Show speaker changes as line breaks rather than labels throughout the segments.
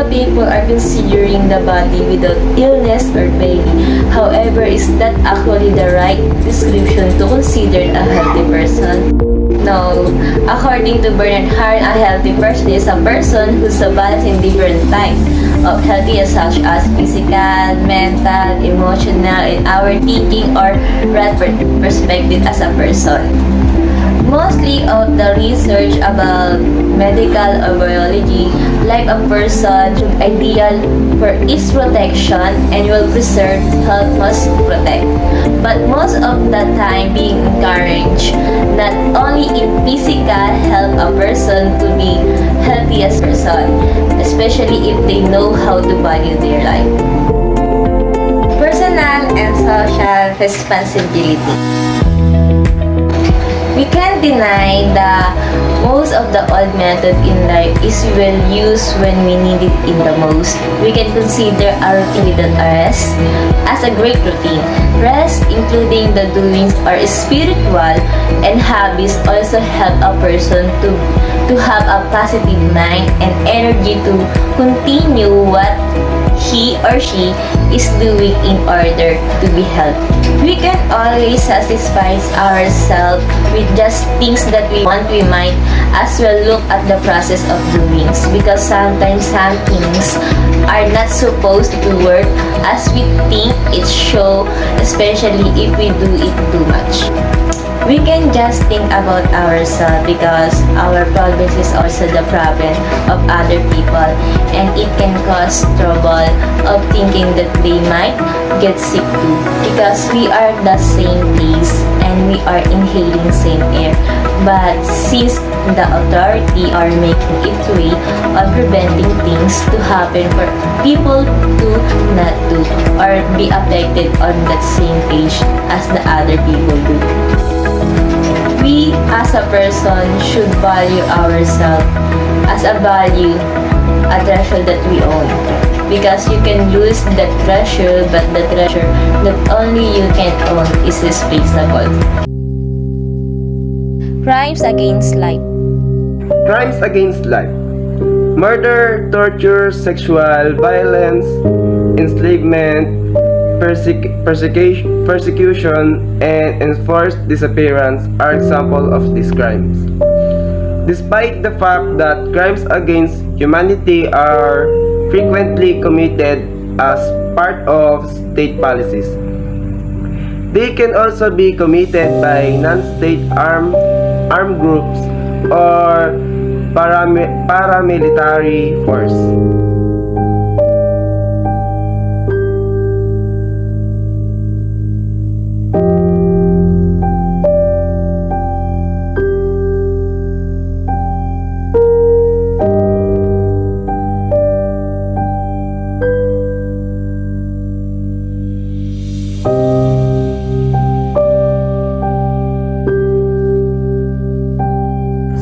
Medical people are considering the body without illness or pain. However, is that actually the right description to consider a healthy person? No. According to Bernard Harn, a healthy person is a person who's a balance in different types of healthy such as physical, mental, emotional, in our thinking or right perspective as a person. Mostly of the research about medical or biology, like a person should ideal for its protection and will preserve health must protect. But most of the time being encouraged not only in physical health a person to be healthiest person, especially if they know how to value their life. Personal and social responsibility. We can't deny that most of the old method in life is well used when we need it in the most. We can consider a routine without a rest as a great routine. Rest, including the doings or spiritual and habits, also help a person to have a positive mind and energy to continue what he or she is doing in order to be healthy. We can always satisfy ourselves with just things that we want. We might as well look at the process of doing, because sometimes some things are not supposed to work as we think it should, especially if we do it too much. We can just think about ourselves, because our progress is also the problem of other people, and it can cause trouble of thinking that they might get sick too, because we are the same place and we are inhaling same air. But since the authority are making its way on preventing things to happen for people to not do or be affected on that same page as the other people do. We as a person should value ourselves as a value, a treasure that we own. Because you can lose that treasure, but the treasure that only you can own is replaceable. Crimes against life.
Crimes against life. Murder, torture, sexual violence, enslavement, persecution, and enforced disappearance are examples of these crimes. Despite the fact that crimes against humanity are frequently committed as part of state policies, they can also be committed by non-state armed groups or paramilitary force.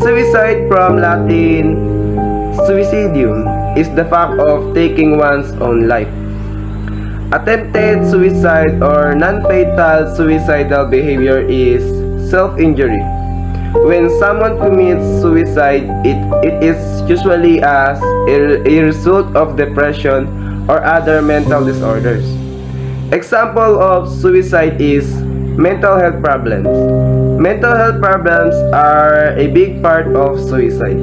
Suicide, from Latin suicidum, is the fact of taking one's own life. Attempted suicide or non-fatal suicidal behavior is self-injury. When someone commits suicide, it is usually as a result of depression or other mental disorders. Example of suicide is mental health problems. Mental health problems are a big part of suicide.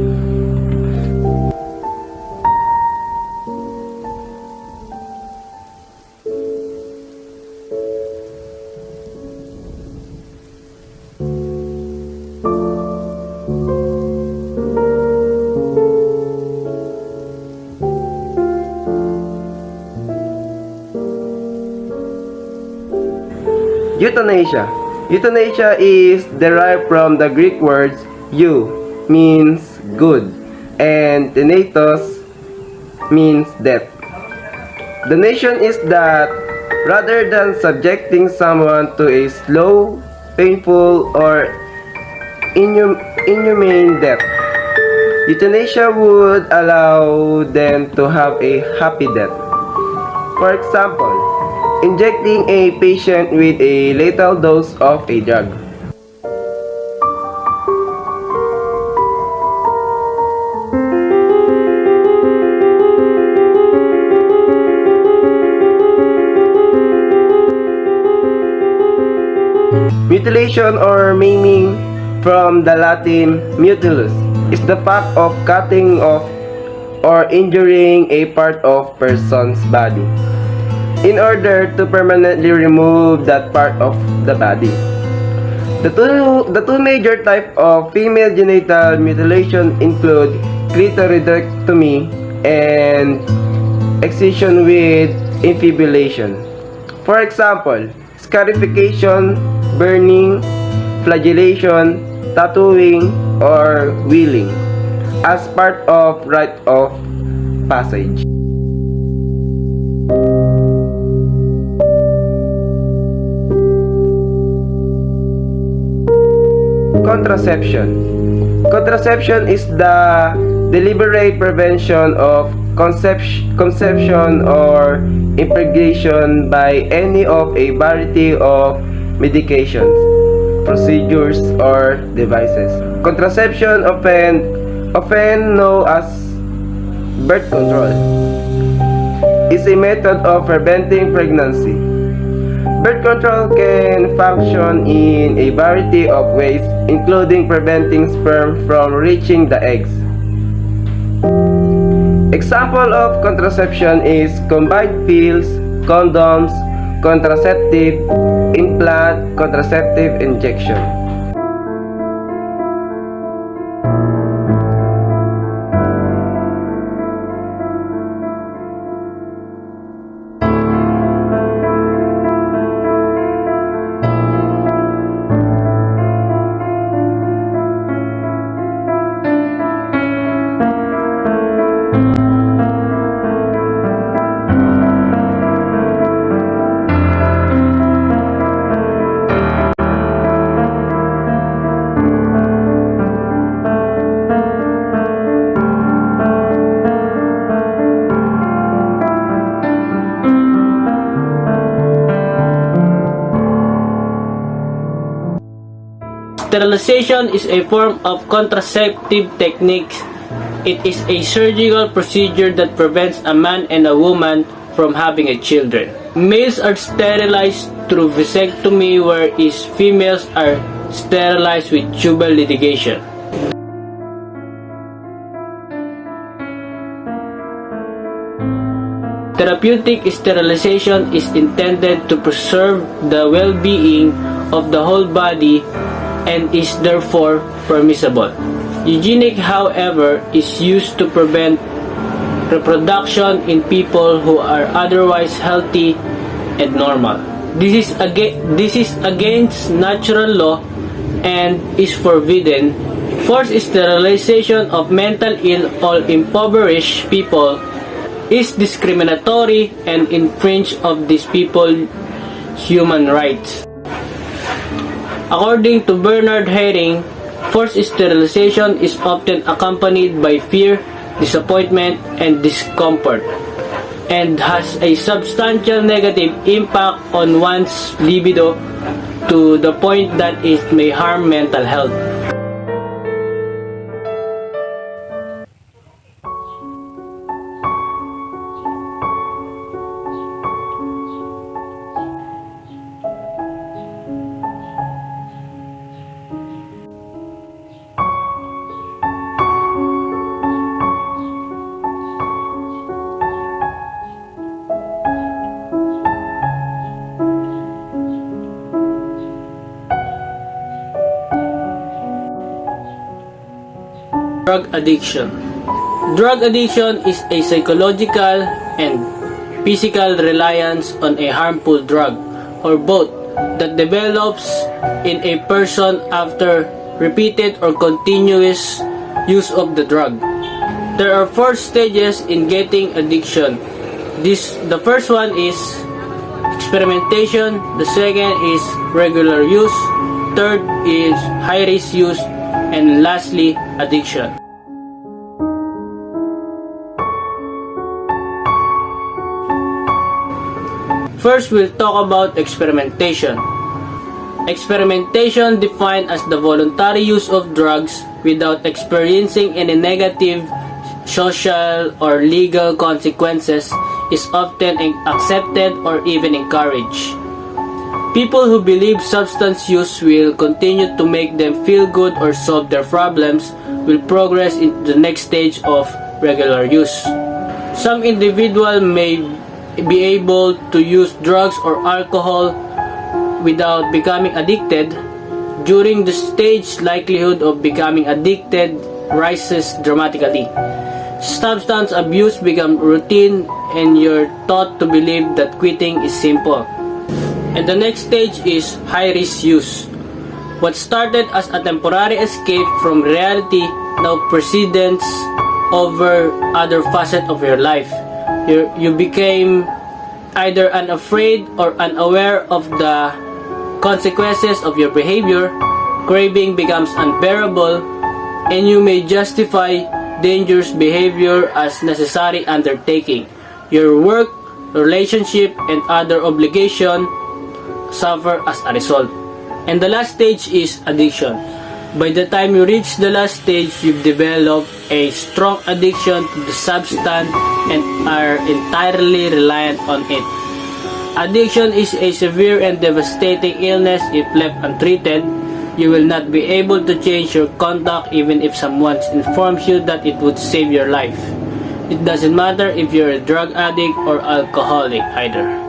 Euthanasia. Euthanasia is derived from the Greek words eu means good and thanatos means death. The notion is that rather than subjecting someone to a slow, painful, or inhumane death, euthanasia would allow them to have a happy death. For example, injecting a patient with a lethal dose of a drug. Mutilation or maiming, from the Latin mutilus, is the fact of cutting off or injuring a part of person's body in order to permanently remove that part of the body. The two major types of female genital mutilation include clitoridectomy and excision with infibulation. For example, scarification, burning, flagellation, tattooing, or wheeling as part of rite of passage. Contraception. Contraception is the deliberate prevention of conception or impregnation by any of a variety of medications, procedures, or devices. Contraception, often known as birth control, is a method of preventing pregnancy. Birth control can function in a variety of ways, including preventing sperm from reaching the eggs. Example of contraception is combined pills, condoms, contraceptive implant, contraceptive injection.
Sterilization is a form of contraceptive technique. It is a surgical procedure that prevents a man and a woman from having a children. Males are sterilized through vasectomy, whereas females are sterilized with tubal ligation. Therapeutic sterilization is intended to preserve the well-being of the whole body and is therefore permissible. Eugenic, however, is used to prevent reproduction in people who are otherwise healthy and normal. This is against natural law and is forbidden. Forced sterilization of mentally ill or impoverished people is discriminatory and infringe of these people's human rights. According to Bernard Herring, forced sterilization is often accompanied by fear, disappointment, and discomfort, and has a substantial negative impact on one's libido to the point that it may harm mental health. Drug addiction. Drug addiction is a psychological and physical reliance on a harmful drug or both that develops in a person after repeated or continuous use of the drug. There are 4 stages in getting addiction. The first one is experimentation, the second is regular use, third is high risk use, and lastly, addiction. First, we'll talk about experimentation. Experimentation, defined as the voluntary use of drugs without experiencing any negative social or legal consequences, is often accepted or even encouraged. People who believe substance use will continue to make them feel good or solve their problems will progress into the next stage of regular use. Some individual may be able to use drugs or alcohol without becoming addicted. During the stage, likelihood of becoming addicted rises dramatically. Substance abuse becomes routine and you're taught to believe that quitting is simple. And the next stage is high-risk use. What started as a temporary escape from reality now precedes over other facets of your life. You became either unafraid or unaware of the consequences of your behavior. Craving becomes unbearable, and you may justify dangerous behavior as necessary undertaking. Your work, relationship, and other obligation suffer as a result. And the last stage is addiction. By the time you reach the last stage, you've developed a strong addiction to the substance and are entirely reliant on it. Addiction is a severe and devastating illness. If left untreated, you will not be able to change your conduct even if someone informs you that it would save your life. It doesn't matter if you're a drug addict or alcoholic either.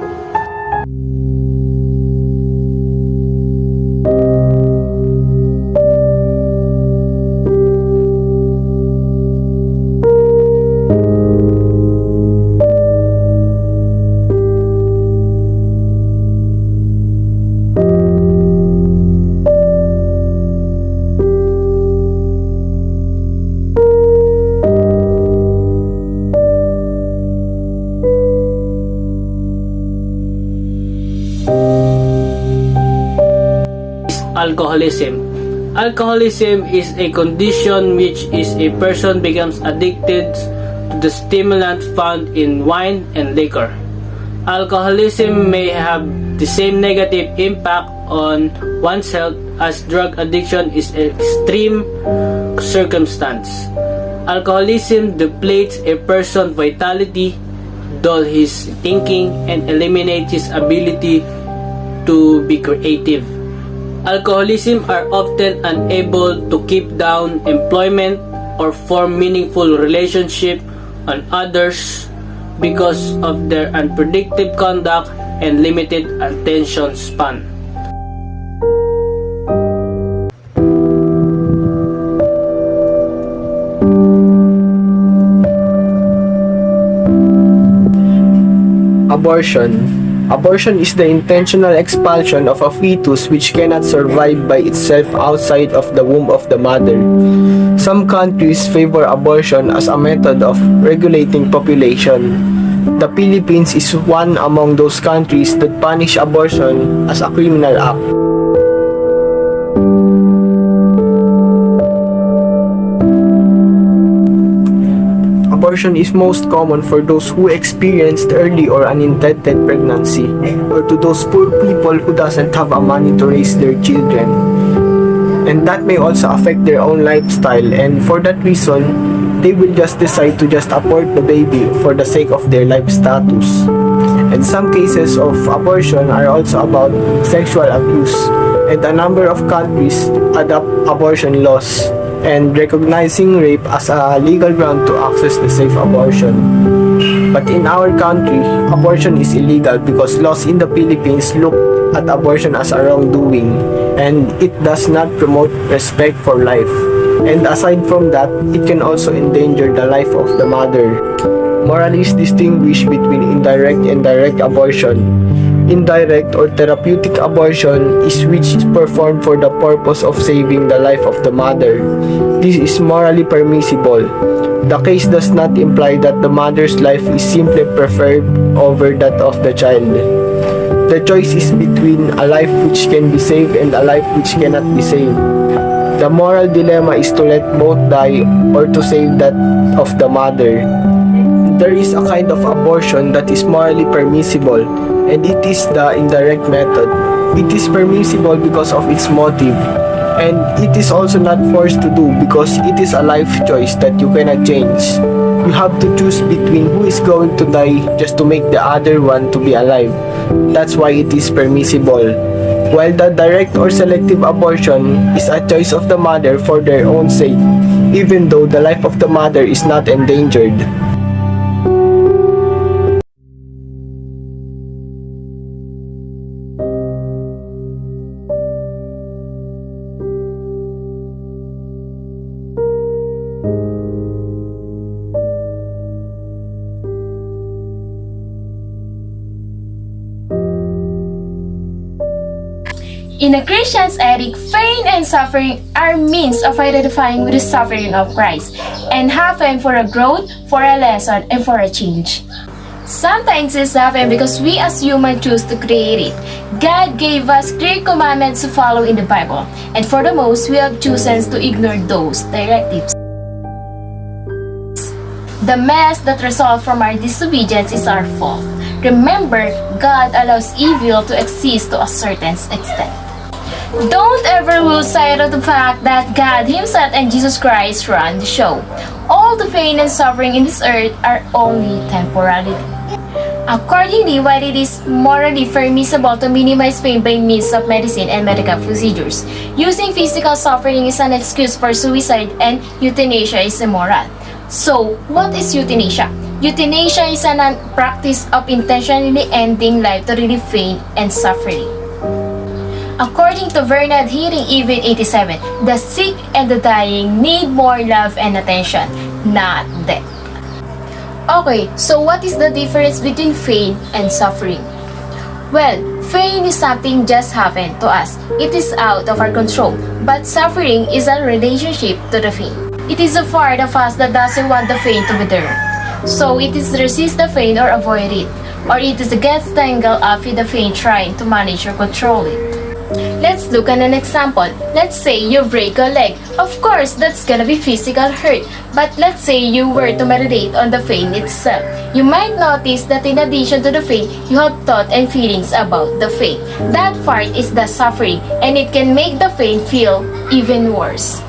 Alcoholism. Alcoholism is a condition which is a person becomes addicted to the stimulant found in wine and liquor. Alcoholism may have the same negative impact on one's health as drug addiction is an extreme circumstance. Alcoholism depletes a person's vitality, dulls his thinking, and eliminates his ability to be creative. Alcoholism are often unable to keep down employment or form meaningful relationship on others because of their unpredictable conduct and limited attention span.
Abortion. Abortion is the intentional expulsion of a fetus which cannot survive by itself outside of the womb of the mother. Some countries favor abortion as a method of regulating population. The Philippines is one among those countries that punish abortion as a criminal act. Abortion is most common for those who experienced early or unintended pregnancy, or to those poor people who doesn't have a money to raise their children. And that may also affect their own lifestyle, and for that reason, they will just decide to just abort the baby for the sake of their life status. And some cases of abortion are also about sexual abuse, and a number of countries adopt abortion laws and recognizing rape as a legal ground to access the safe abortion. But in our country, abortion is illegal because laws in the Philippines look at abortion as a wrongdoing, and it does not promote respect for life. And aside from that, it can also endanger the life of the mother. Moralists distinguish between indirect and direct abortion. Indirect or therapeutic abortion is which is performed for the purpose of saving the life of the mother. This is morally permissible. The case does not imply that the mother's life is simply preferred over that of the child. The choice is between a life which can be saved and a life which cannot be saved. The moral dilemma is to let both die or to save that of the mother. There is a kind of abortion that is morally permissible, and it is the indirect method. It is permissible because of its motive, and it is also not forced to do because it is a life choice that you cannot change. You have to choose between who is going to die just to make the other one to be alive. That's why it is permissible. while the direct or selective abortion is a choice of the mother for their own sake, even though the life of the mother is not endangered.
In a Christian's ethic, pain and suffering are means of identifying with the suffering of Christ and happen for a growth, for a lesson, and for a change. Sometimes this happens because we as humans choose to create it. God gave us clear commandments to follow in the Bible, and for the most, we have chosen to ignore those directives. The mess that results from our disobedience is our fault. Remember, God allows evil to exist to a certain extent. Don't ever lose sight of the fact that God Himself and Jesus Christ run the show. All the pain and suffering in this earth are only temporary. Accordingly, while it is morally permissible to minimize pain by means of medicine and medical procedures, using physical suffering is an excuse for suicide and euthanasia is immoral. So, what is euthanasia? Euthanasia is a practice of intentionally ending life to relieve pain and suffering. According to Bernard Hearing, even 87, the sick and the dying need more love and attention, not death. Okay, so what is the difference between pain and suffering? Well, pain is something just happened to us. It is out of our control. But suffering is a relationship to the pain. It is a part of us that doesn't want the pain to be there. So it is resist the pain or avoid it. Or it is gets tangled up with the pain trying to manage or control it. Let's look at an example. Let's say you break a leg. Of course, that's gonna be physical hurt. But let's say you were to meditate on the pain itself. You might notice that in addition to the pain, you have thought and feelings about the pain. That part is the suffering, and it can make the pain feel even worse.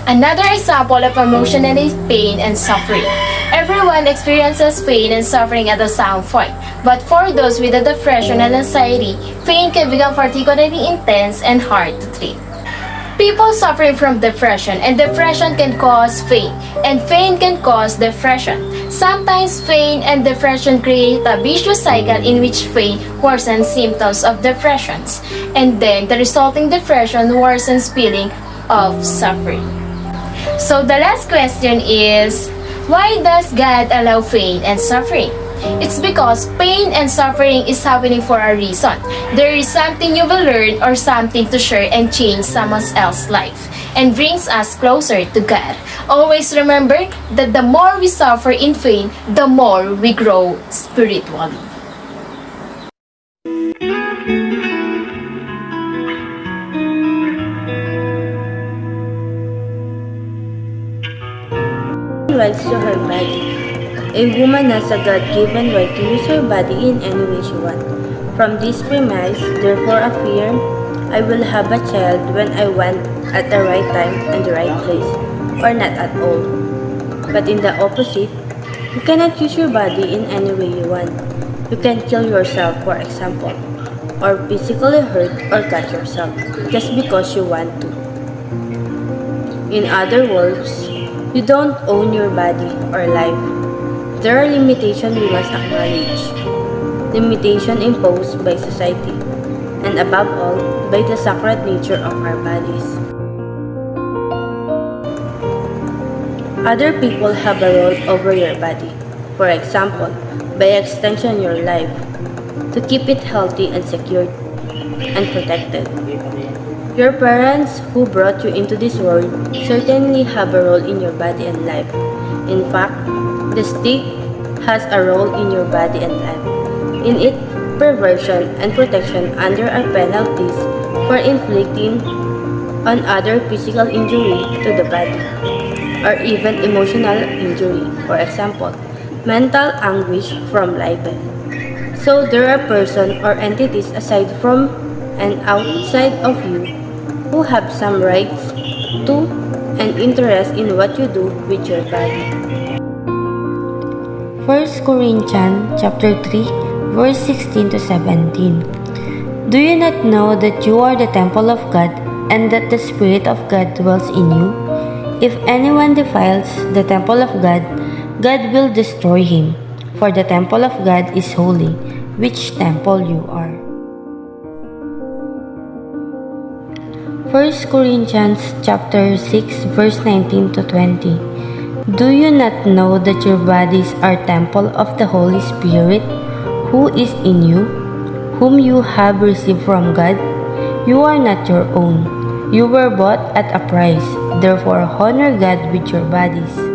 Another example of emotional pain and suffering. Everyone experiences pain and suffering at some point, but for those with a depression and anxiety, pain can become particularly intense and hard to treat. People suffering from depression, and depression can cause pain, and pain can cause depression. Sometimes pain and depression create a vicious cycle in which pain worsens symptoms of depressions, and then the resulting depression worsens feeling of suffering. So the last question is, why does God allow pain and suffering? It's because pain and suffering is happening for a reason. There is something you will learn or something to share and change someone else's life and brings us closer to God. Always remember that the more we suffer in pain, the more we grow spiritually.
Rights to her body. A woman has a God-given right to use her body in any way she wants. From this premise, therefore affirm, I will have a child when I want at the right time and the right place, or not at all. But in the opposite, you cannot use your body in any way you want. You can kill yourself, for example, or physically hurt or cut yourself just because you want to. In other words, you don't own your body or life. There are limitations we must acknowledge. Limitations imposed by society, and above all, by the sacred nature of our bodies. Other people have a role over your body. For example, by extension your life, to keep it healthy and secured and protected. Your parents who brought you into this world certainly have a role in your body and life. In fact, the state has a role in your body and life. In its perversion and protection under are penalties for inflicting on other physical injury to the body, or even emotional injury, for example, mental anguish from libel. So there are persons or entities aside from and outside of you who have some rights to and interest in what you do with your body. 1 Corinthians chapter 3 verse 16 to 17.
Do you not know that you are the temple of God, and that the Spirit of God dwells in you? If anyone defiles the temple of God, God will destroy him, for the temple of God is holy, which temple you are. 1 Corinthians chapter 6 verse 19 to 20. Do you not know that your bodies are temple of the Holy Spirit, who is in you, whom you have received from God? You are not your own. You were bought at a price. Therefore, honor God with your bodies.